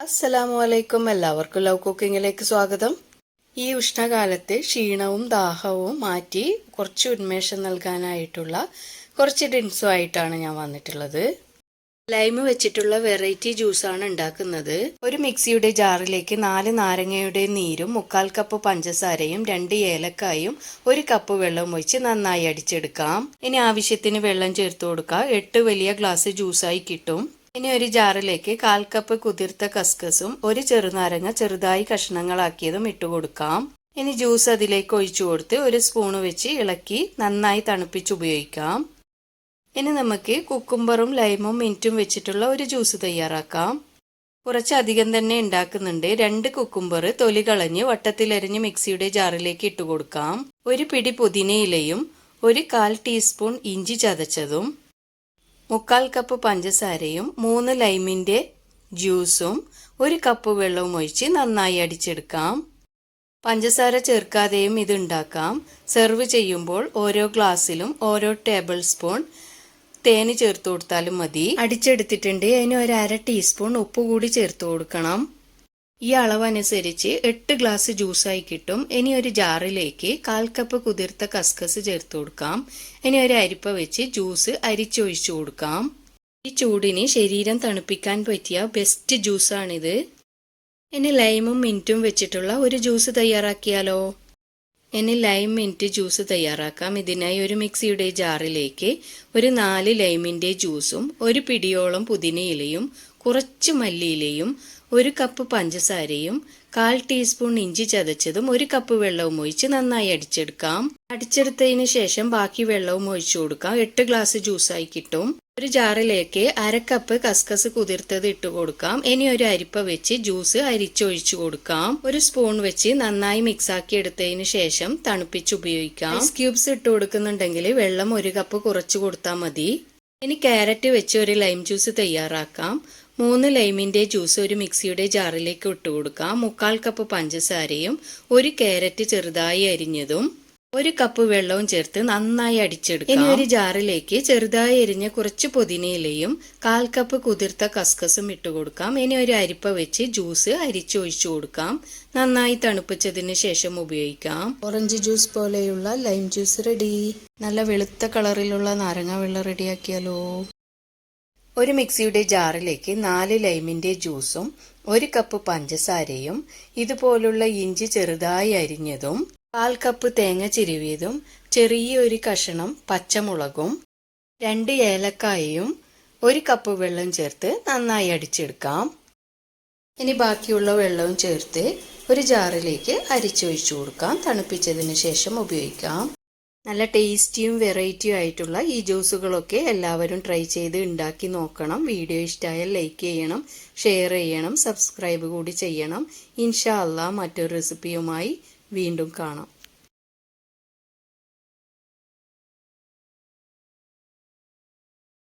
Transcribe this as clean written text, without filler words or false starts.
അസ്സലാമലൈക്കും. എല്ലാവർക്കും ലവ് കുക്കിങ്ങിലേക്ക് സ്വാഗതം. ഈ ഉഷ്ണകാലത്ത് ക്ഷീണവും ദാഹവും മാറ്റി കുറച്ച് ഉന്മേഷം നൽകാനായിട്ടുള്ള കുറച്ച് ഡ്രിങ്ക്സുമായിട്ടാണ് ഞാൻ വന്നിട്ടുള്ളത്. ലൈം വെച്ചിട്ടുള്ള വെറൈറ്റി ജ്യൂസാണ് ഉണ്ടാക്കുന്നത്. ഒരു മിക്സിയുടെ ജാറിലേക്ക് 4 നാരങ്ങയുടെ നീരും 1/4 കപ്പ് പഞ്ചസാരയും 2 ഏലക്കായും 1 കപ്പ് വെള്ളവും ഒഴിച്ച് നന്നായി അടിച്ചെടുക്കാം. ഇനി ആവശ്യത്തിന് വെള്ളം ചേർത്ത് കൊടുക്കുക. 8 വലിയ ഗ്ലാസ് ജ്യൂസായി കിട്ടും. ഇനി ഒരു ജാറിലേക്ക് 1/4 കപ്പ് കുതിർത്ത കസ്കസും 1 ചെറുനാരങ്ങ ചെറുതായി കഷ്ണങ്ങളാക്കിയതും ഇട്ടുകൊടുക്കാം. ഇനി ജ്യൂസ് അതിലേക്ക് ഒഴിച്ചു കൊടുത്ത് 1 സ്പൂണ് വെച്ച് ഇളക്കി നന്നായി തണുപ്പിച്ച് ഉപയോഗിക്കാം. ഇനി നമുക്ക് കുക്കുംബറും ലൈമും മിന്റും വെച്ചിട്ടുള്ള ഒരു ജ്യൂസ് തയ്യാറാക്കാം. കുറച്ചധികം തന്നെ ഉണ്ടാക്കുന്നുണ്ട്. 2 കുക്കുംബർ തൊലി കളഞ്ഞ് വട്ടത്തിലരിഞ്ഞ് മിക്സിയുടെ ജാറിലേക്ക് ഇട്ടുകൊടുക്കാം. 1 പിടി പുതിനയിലയും 1/4 ടീസ്പൂൺ ഇഞ്ചി ചതച്ചതും 1/4 കപ്പ് പഞ്ചസാരയും 3 ലൈമിൻ്റെ ജ്യൂസും 1 കപ്പ് വെള്ളവും ഒഴിച്ച് നന്നായി അടിച്ചെടുക്കാം. പഞ്ചസാര ചേർക്കാതെയും ഇത് ഉണ്ടാക്കാം. സെർവ് ചെയ്യുമ്പോൾ ഓരോ ഗ്ലാസ്സിലും ഓരോ ടേബിൾ സ്പൂൺ തേന് ചേർത്ത് കൊടുത്താലും മതി. അടിച്ചെടുത്തിട്ടുണ്ട്. അതിന് 1/2 ടീസ്പൂൺ ഉപ്പ് കൂടി ചേർത്ത് കൊടുക്കണം. ഈ അളവനുസരിച്ച് 8 ഗ്ലാസ് ജ്യൂസായി കിട്ടും. ഇനി ഒരു ജാറിലേക്ക് 1/4 കപ്പ് കുതിർത്ത കസ്കസ് ചേർത്ത് കൊടുക്കാം. ഇനി ഒരു അരിപ്പ വെച്ച് ജ്യൂസ് അരിച്ചൊഴിച്ചു കൊടുക്കാം. ഈ ചൂടിന് ശരീരം തണുപ്പിക്കാൻ പറ്റിയ ബെസ്റ്റ് ജ്യൂസാണിത്. ഇനി ലൈമും മിന്റും വെച്ചിട്ടുള്ള ഒരു ജ്യൂസ് തയ്യാറാക്കിയാലോ? ഇനി ലൈം മിന്റ് ജ്യൂസ് തയ്യാറാക്കാം. ഇതിനായി ഒരു മിക്സിയുടെ ജാറിലേക്ക് 4 ലൈമിൻ്റെ ജ്യൂസും 1 പിടിയോളം പുതിനയിലയും കുറച്ച് മല്ലിയിലയും 1 കപ്പ് പഞ്ചസാരയും 1/4 ടീസ്പൂൺ ഇഞ്ചി ചതച്ചതും 1 കപ്പ് വെള്ളവും ഒഴിച്ച് നന്നായി അടിച്ചെടുക്കാം. അടിച്ചെടുത്തതിന് ശേഷം ബാക്കി വെള്ളവും ഒഴിച്ചു കൊടുക്കാം. 8 ഗ്ലാസ് ജ്യൂസായി കിട്ടും. ഒരു ജാറിലേക്ക് 1/2 കപ്പ് കസ്കസ് കുതിർത്തത് ഇട്ട് കൊടുക്കാം. ഇനി ഒരു അരിപ്പ വെച്ച് ജ്യൂസ് അരിച്ചൊഴിച്ചു കൊടുക്കാം. 1 സ്പൂൺ വെച്ച് നന്നായി മിക്സാക്കി എടുത്തതിന് ശേഷം തണുപ്പിച്ച് ഉപയോഗിക്കാം. ഐസ് ക്യൂബ്സ് ഇട്ട് കൊടുക്കുന്നുണ്ടെങ്കിൽ വെള്ളം 1 കപ്പ് കുറച്ച് കൊടുത്താൽ മതി. ഇനി ക്യാരറ്റ് വെച്ച് ഒരു ലൈം ജ്യൂസ് തയ്യാറാക്കാം. 3 ലൈമിൻ്റെ ജ്യൂസ് ഒരു മിക്സിയുടെ ജാറിലേക്ക് ഇട്ട് കൊടുക്കാം. 1/4 കപ്പ് പഞ്ചസാരയും 1 ക്യാരറ്റ് ചെറുതായി അരിഞ്ഞതും 1 കപ്പ് വെള്ളവും ചേർത്ത് നന്നായി അടിച്ചെടുക്കാം. ഇനി ഒരു ജാറിലേക്ക് ചെറുതായി അരിഞ്ഞ കുറച്ച് പുതിനയിലയും 1/4 കപ്പ് കുതിർത്ത കസ്കസും ഇട്ട് കൊടുക്കാം. ഇനി ഒരു അരിപ്പ വെച്ച് ജ്യൂസ് അരിച്ചൊഴിച്ചു കൊടുക്കാം. നന്നായി തണുപ്പിച്ചതിന് ശേഷം ഉപയോഗിക്കാം. ഓറഞ്ച് ജ്യൂസ് പോലെയുള്ള ലൈം ജ്യൂസ് റെഡി. നല്ല വെളുത്ത കളറിലുള്ള നാരങ്ങ വെള്ളം റെഡിയാക്കിയാലോ? ഒരു മിക്സിയുടെ ജാറിലേക്ക് 4 ലൈമിൻ്റെ ജ്യൂസും 1 കപ്പ് പഞ്ചസാരയും ഇതുപോലുള്ള ഇഞ്ചി ചെറുതായി അരിഞ്ഞതും 1/4 കപ്പ് തേങ്ങ ചിരുവിയതും ചെറിയൊരു കഷണം പച്ചമുളകും 2 ഏലക്കായയും 1 കപ്പ് വെള്ളം ചേർത്ത് നന്നായി അടിച്ചെടുക്കാം. ഇനി ബാക്കിയുള്ള വെള്ളവും ചേർത്ത് ഒരു ജാറിലേക്ക് അരിച്ചൊഴിച്ചു കൊടുക്കാം. തണുപ്പിച്ചതിന് ശേഷം ഉപയോഗിക്കാം. നല്ല ടേസ്റ്റിയും വെറൈറ്റിയും ആയിട്ടുള്ള ഈ ജ്യൂസുകളൊക്കെ എല്ലാവരും ട്രൈ ചെയ്ത് ഉണ്ടാക്കി നോക്കണം. വീഡിയോ ഇഷ്ടമായാൽ ലൈക്ക് ചെയ്യണം, ഷെയർ ചെയ്യണം, സബ്സ്ക്രൈബ് കൂടി ചെയ്യണം. ഇൻഷാ അല്ലാഹ് മറ്റൊരു റെസിപ്പിയുമായി വീണ്ടും കാണാം.